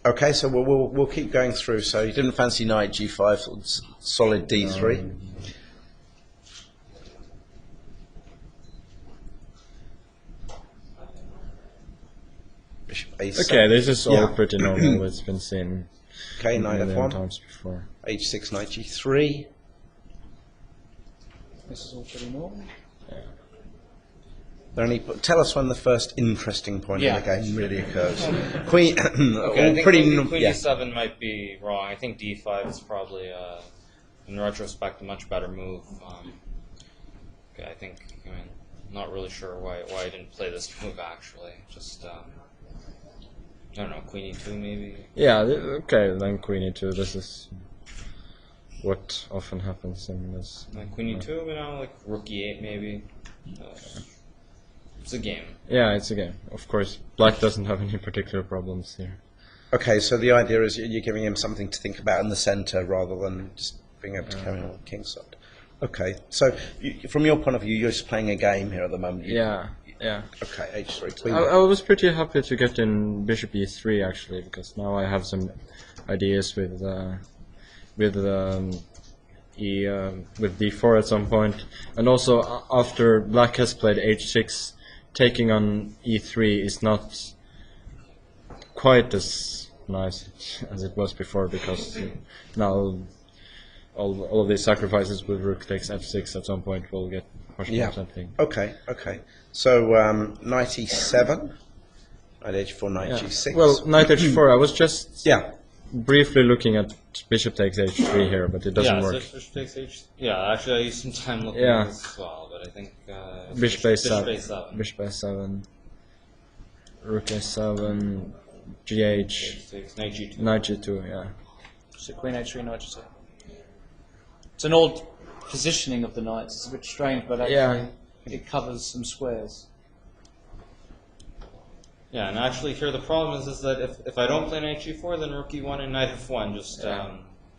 Okay, so we'll keep going through. So you didn't fancy knight g5, solid d3. Bishop a7. Okay, this is all pretty normal. It's been seen Okay, knight a million f1. times before. h6, knight g3. This is all pretty normal. Tell us when the first interesting point in the game really occurs. Queen, Okay, I think pretty Queen d7 might be wrong. I think d5 is probably, in retrospect, a much better move. Okay, I think, I'm not really sure why I didn't play this move actually. Just, I don't know, Queen e2 maybe? Yeah, okay, then Queen e2. This is what often happens in this. Like Queen e2, you know, like Rook e8 maybe. It's a game. Yeah, it's a game. Of course, Black doesn't have any particular problems here. Okay, so the idea is you're giving him something to think about in the centre rather than just being able to carry on with kingside. Okay, so from your point of view, you're just playing a game here at the moment. Yeah. Okay, h3. Queen. I was pretty happy to get in Bishop e3 actually, because now I have some ideas with d4 at some point, and also after Black has played h6, taking on e3 is not quite as nice as it was before, because now all of these sacrifices with Rook takes f6 at some point will get much more tempting. Okay. So knight e7, knight h4, knight g6. Well, knight h4. I was just yeah. briefly looking at bishop takes h3 here, but it doesn't work. Bishop takes actually I used some time looking at this as well, but I think bishop a7, a7. bishop a7, rook a7, gh, knight g2. knight g2, yeah. So Queen h3, knight g2. It's an odd positioning of the knights. It's a bit strange, but actually it covers some squares. Yeah, and actually here the problem is that if I don't play knight g4, then rook e1 and knight f1 just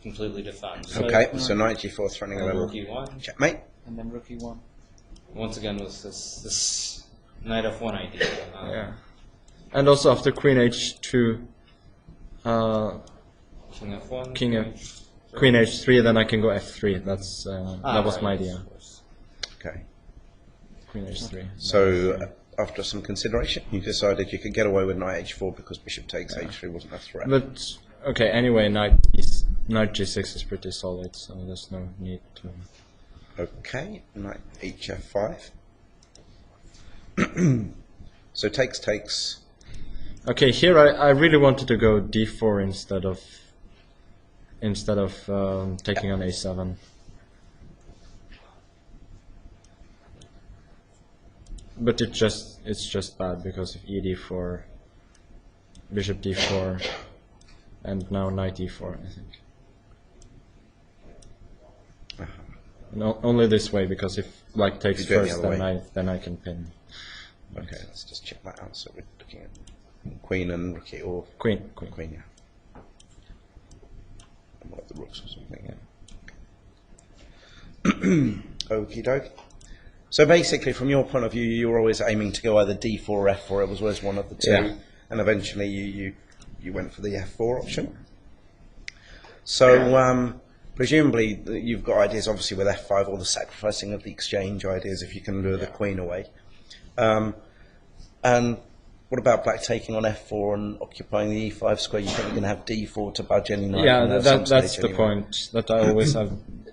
completely defend. So So knight g4 threatening a little rook e1. checkmate. And then rook e1. Once again with this knight f1 idea. Yeah. And also after queen h2, King f1. Queen h3, then I can go f3. That's that was my idea. Okay. Queen h3. So after some consideration, you decided you could get away with knight h4 because bishop takes h3 wasn't a threat. But okay, anyway, knight g6 is pretty solid, so there's no need to. Okay, knight hf5. So takes. Okay, here I really wanted to go d4 instead of taking on a7. But it's just bad because of ed4, bishop d4, and now knight e4, I think. No, only this way, because if Black takes first, then I can pin. Okay, let's just check that out. So we're looking at queen and rook or Queen. Yeah. And one of the rooks or something. Yeah. Okie doke. So basically, from your point of view, you were always aiming to go either d4 or f4. It was always one of the two, and eventually you went for the f4 option. So presumably you've got ideas, obviously, with f5, or the sacrificing of the exchange ideas, if you can lure the queen away. And what about Black taking on f4 and occupying the e5 square? You think you can have d4 to budge any knight? Yeah, that's the point. That I always have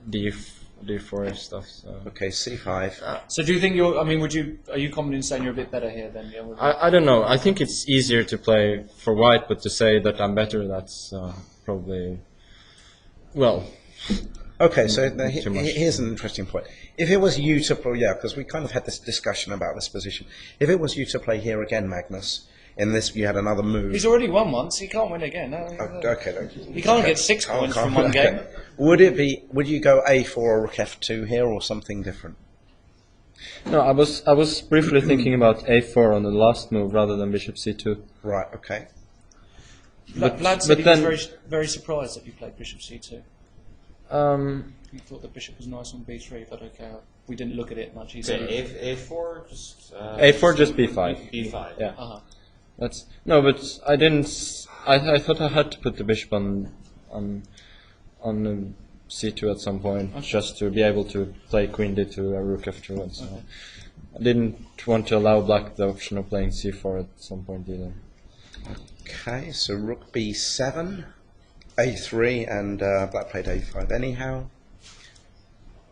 d4 stuff. So. Okay, c5. So do you think are you confident in saying you're a bit better here then? Yeah, I don't know. I think it's easier to play for white, but to say that I'm better, that's probably, well. Okay, so here's an interesting point. If it was you to play, because we kind of had this discussion about this position. If it was you to play here again, Magnus, in this you had another move. He's already won once. He can't win again. No, okay. You can't get 6 points from one game. Would you go a4 or rook f2 here, or something different? No, I was briefly thinking about a4 on the last move rather than bishop c2. Right. Okay. Vlad said he was very, very surprised that you played bishop c2. He thought the bishop was nice on b3, but okay, we didn't look at it much. He said a4 just a4 just b5. b5. Yeah. That's no, but I didn't. I thought I had to put the bishop on c2 at some point, just to be able to play queen d2 or rook f2 and so on. I didn't want to allow black the option of playing c4 at some point either. Okay, so rook b7, a3, and black played a5 anyhow.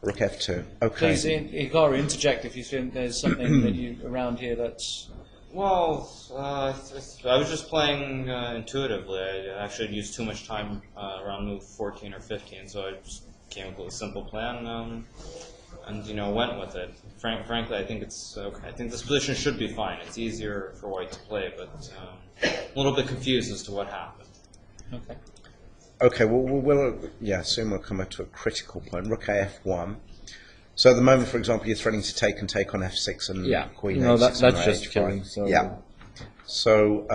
Rook f2. Okay. Please, Hikaru, interject if you think there's something that you around here that's. Well, I was just playing intuitively. I actually used too much time around move 14 or 15, so I just came up with a simple plan and went with it. Frankly, I think it's okay. I think this position should be fine. It's easier for white to play, but a little bit confused as to what happened. Okay. Okay, well, soon we'll come to a critical point. Rook f1. So at the moment, for example, you're threatening to take on f6 and queen no, h6 that's and just h5. killing. So yeah. So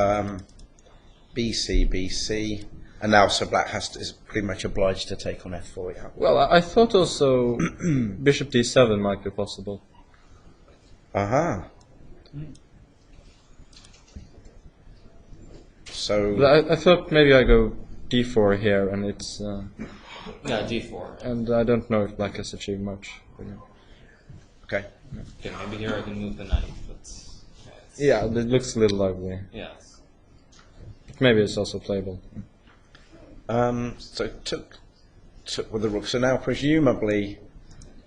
BC, and now so black is pretty much obliged to take on f4. Yeah. Well, I thought also bishop d7 might be possible. So but I thought maybe I go d4 here, and it's d4. and I don't know if black has achieved much. okay. Okay, maybe here I can move the knight, but Yeah, it looks a little ugly. yes. But maybe it's also playable. So took with the rook. So now presumably,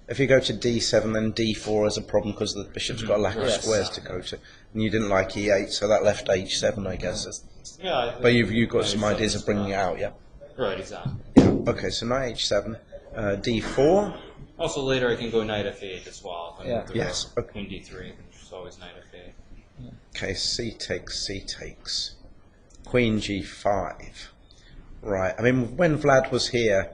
if you go to d7, then d4 is a problem because the bishop's got a lack of squares to go to, and you didn't like e8, so that left h7, I guess. Yeah. But you've got some ideas of bringing it out, yeah. Right, exactly. Yeah. Okay, so knight h7, d4. Also, later I can go knight f8 as well. Yes. Okay. Queen d3, which is always knight f8. Okay, c takes. Queen g5. Right. I mean, when Vlad was here,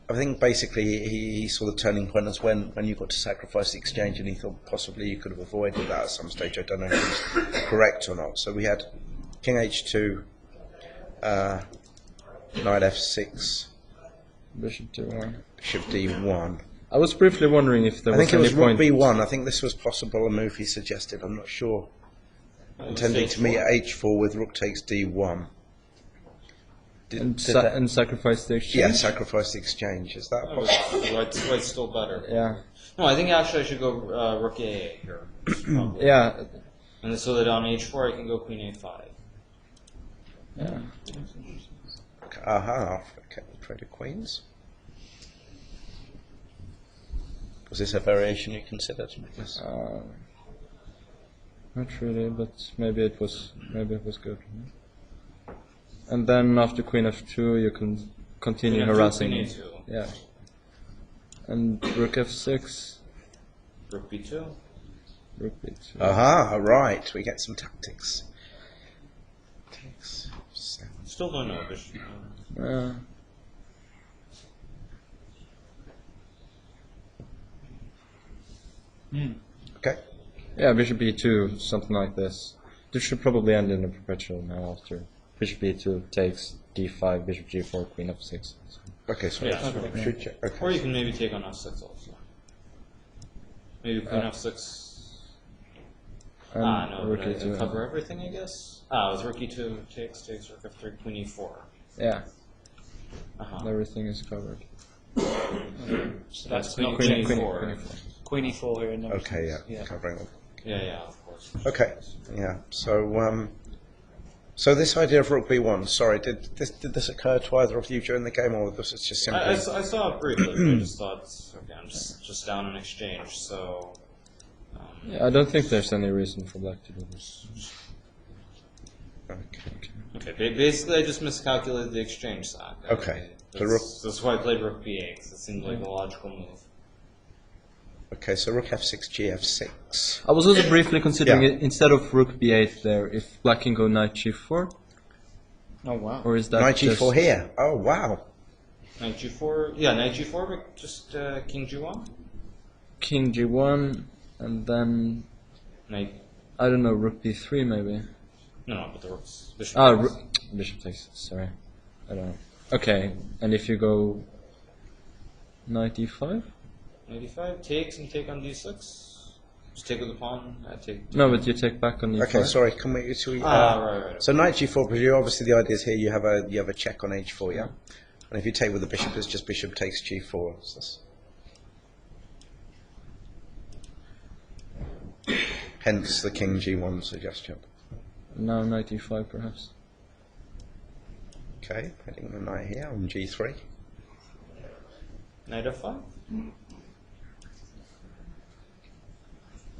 I think basically he saw the turning point as when you got to sacrifice the exchange, and he thought possibly you could have avoided that at some stage. I don't know if he's correct or not. So we had king h2, knight f6, Bishop d1. bishop d1. I was briefly wondering if there I was think it was any rook point. b1. I think this was possible a move he suggested. I'm not sure. Intending to meet at h4 with rook takes d1. And sacrifice the exchange? Yeah, sacrifice the exchange. Is that possible? White's still better. Yeah. No, I think actually I should go rook a8 here. Probably. Yeah. And so that on h4 I can go queen a5. Yeah. Okay, traded queens. Was this a variation you considered? Yes. Not really, but maybe it was good. And then after queen f2, you can continue harassing. Queen a2. Yeah. And rook f6. Rook b2. Rook b2. Right. We get some tactics. Still don't know, bishop. Okay. Yeah, bishop b2, something like this. This should probably end in a perpetual now after bishop b2 takes d5, bishop g4, queen f6. Okay, so should check. Okay. Or you can maybe take on f6 also. Maybe queen f6. No, rook but e2. cover everything, I guess. With rook e2 takes rook f3, queen e4. Yeah. Everything is covered. So that's queen queen e4. Queen e4 here. And Okay, yeah, covering all. Yeah, of course. Okay, yeah. So, so this idea of rook b1. Sorry, did this occur to either of you during the game, or was it just simply? I saw it briefly. But I just thought, okay, I'm just down an exchange, so. Yeah, I don't think there's any reason for black to do this. Okay. Basically, I just miscalculated the exchange sack. Okay. That's why I played rook b8, because it seemed like a logical move. Okay, so rook f6, gf6. I was also briefly considering it instead of rook b8 there, if black can go knight g4. Oh wow! Or is that Knight just g4 here. Oh wow. Knight g4. Yeah, knight g4, but just king g1. King g1, and then Knight. I don't know, rook b3 maybe. No, but the rook's bishop. Bishop takes. Sorry, I don't know. Okay, and if you go knight e5. Knight e5 takes and take on d6. Just take with the pawn. I take. No, but you take back on E5. Okay, sorry. Can we? Right. So knight g4. Because obviously the idea is here you have a check on h4, yeah. And if you take with the bishop, it's just bishop takes g4. So hence the king g1 suggestion. Now knight E5 perhaps. Okay, putting the knight here on g3. Knight f5.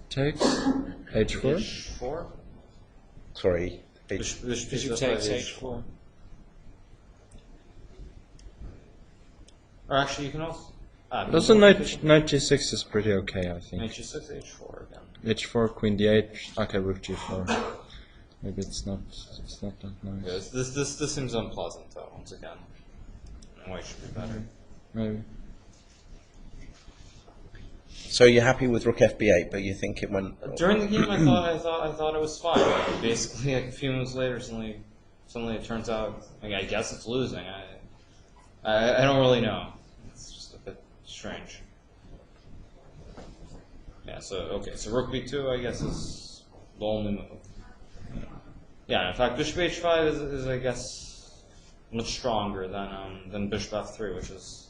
Takes h4. H4. Sorry. Bishop takes h4. Or actually, you can also. Also, knight g6 is pretty okay, I think. Knight g6, h4 again. h4, queen d8. Okay, rook g4. Maybe it's not that nice. Yeah, this seems unpleasant though. Once again, white should be better. Maybe. So you're happy with rook fb8, but you think it went During the game, I thought it was fine. But basically, like a few minutes later, suddenly it turns out. Like, I guess it's losing. I don't really know. It's just a bit strange. Yeah. So rook b2, I guess, is the only move. Yeah. In fact, bishop h5 is I guess much stronger than bishop f3, which is.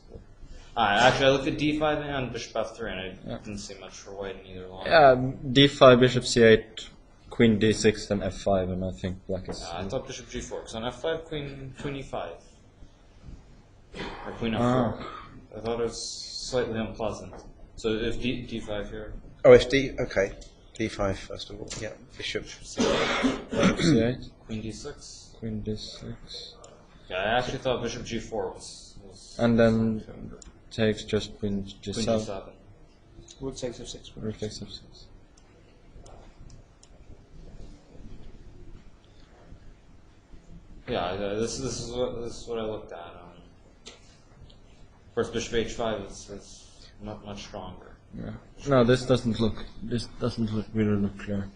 Actually, I looked at d5 and bishop f3, and I didn't see much for white in either line. Yeah, d5, bishop c8, queen d6, then f5, and I think black is. I thought bishop g4, because on f5, queen e5. Or queen f4. I thought it was slightly unpleasant. So if d5 here. Oh, if okay. d5 first of all. Yeah, bishop c8, c8, queen d6. queen d6. Yeah, I actually thought bishop g4 was and then takes just queen g7. Queen g7. Rook takes f6. Rook takes f6. Yeah, this is what I looked at. First, bishop h5 is not much stronger. Yeah. No, this doesn't look really clear.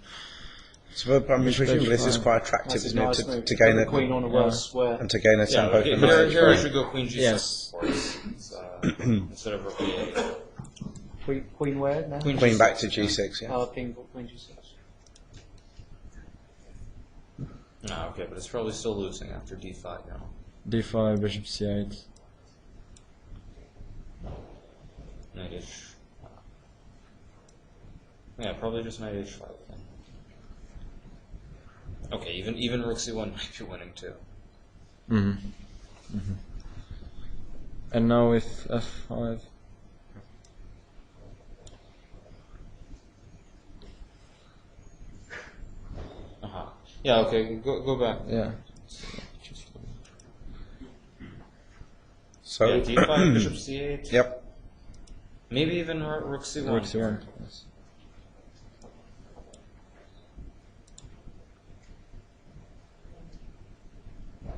So, but I mean, presumably this is quite attractive, isn't it, to gain a queen on a worse square. and to gain a tempo. Okay, here I should go queen g6, Yes. of course, instead of rook e8. Queen where now? Queen back to g6, yeah. Oh, queen g6. No, okay, but it's probably still losing after d5 now. d5, bishop c8. Knight h. Yeah, probably just knight h5 then. Okay, even rook c1 might be winning too. And now with f5. Yeah, okay, go back. Yeah. So Yeah, d5, bishop c8. Yep. Maybe even rook c1. Rook c1. Yes.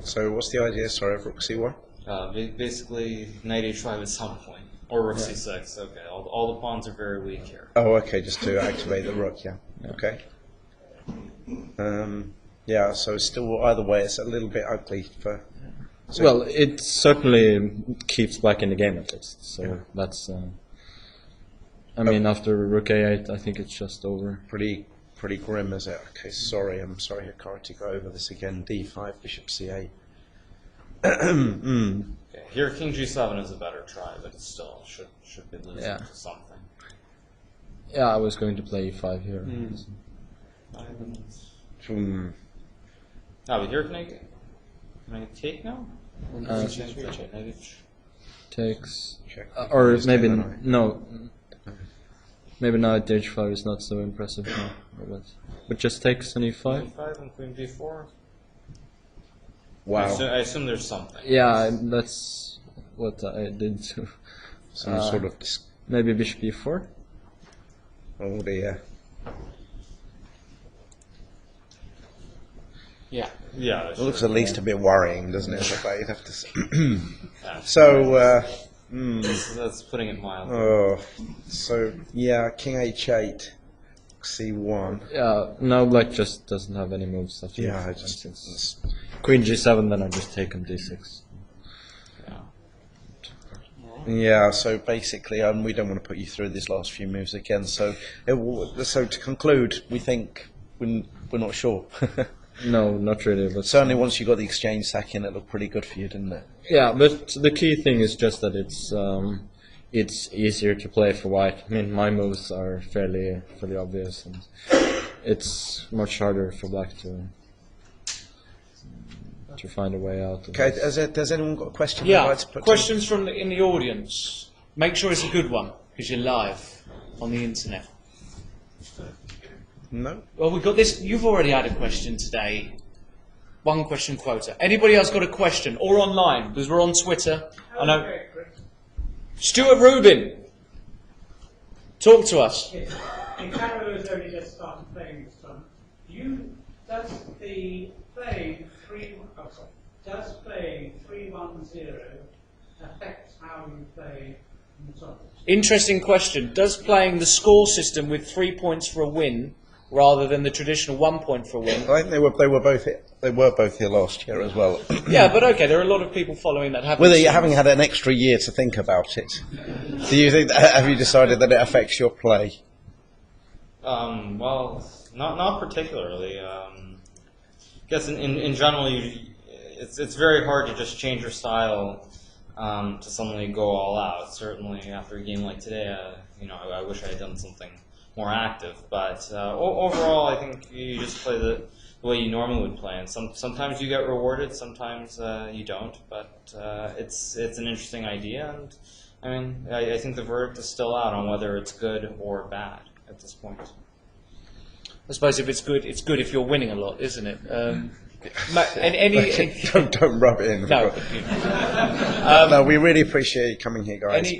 So what's the idea? Sorry, of rook c1. Basically, knight h5 at some point, or rook c6. Okay, all the pawns are very weak here. Oh, okay, just to activate the rook, yeah. Okay. Yeah, so it's still either way, it's a little bit ugly for. So Well, it certainly keeps black in the game at least. So that's. I mean, after rook a8, I think it's just over. pretty grim, is it? Okay, sorry, I'm sorry, Hikaru, to go over this again. d5, bishop c8. Okay, here king g7 is a better try, but it still should be losing to something. Yeah, I was going to play e5 here. But here can I take now? Takes. Check. Or Just maybe take the knight. no. Maybe knight h5 is not so impressive now. But just takes on e5. e5 and queen b4. Wow. I assume there's something. Yeah, that's what I did too. Some sort of. Maybe bishop e4. Oh dear. Yeah. Yeah. It looks at least a bit worrying, doesn't it? But you'd have to say. Yeah, So. that's putting it mildly. Oh, so yeah, king h8, c1. Yeah, now black just doesn't have any moves after Yeah, e5, I just since queen g7, then I just take on d6. Yeah. Yeah, so basically, we don't want to put you through these last few moves again. So, so to conclude, we think we're not sure. No, not really. But certainly, once you got the exchange sack in, it looked pretty good for you, didn't it? Yeah, but the key thing is just that it's easier to play for white. I mean, my moves are fairly obvious, and it's much harder for black to find a way out. Okay, has anyone got a question? Yeah, questions from in the audience. Make sure it's a good one, because you're live on the internet. No? Well, we've got this. You've already had a question today. One question quota. Anybody else got a question? Or online, because we're on Twitter. I know. Stuart Rubin, talk to us. Yes. Hikaru has only just started playing this time. Does playing 3-1-0 affect how you play in the tournament? Interesting question. Does playing the score system with 3 points for a win rather than the traditional 1 point for a win? I think they were both here. They were both here last year as well. Yeah, but okay, there are a lot of people following that. Whether you having had an extra year to think about it, do you think? Have you decided that it affects your play? Well, not particularly. I guess in general, it's very hard to just change your style to suddenly go all out. Certainly, after a game like today, I wish I had done something more active. But overall, I think you just play the way you normally would play, and sometimes you get rewarded, sometimes you don't. But it's an interesting idea, and I mean, I think the verdict is still out on whether it's good or bad at this point. I suppose if it's good if you're winning a lot, isn't it? Don't rub it in. No. No, we really appreciate you coming here, guys.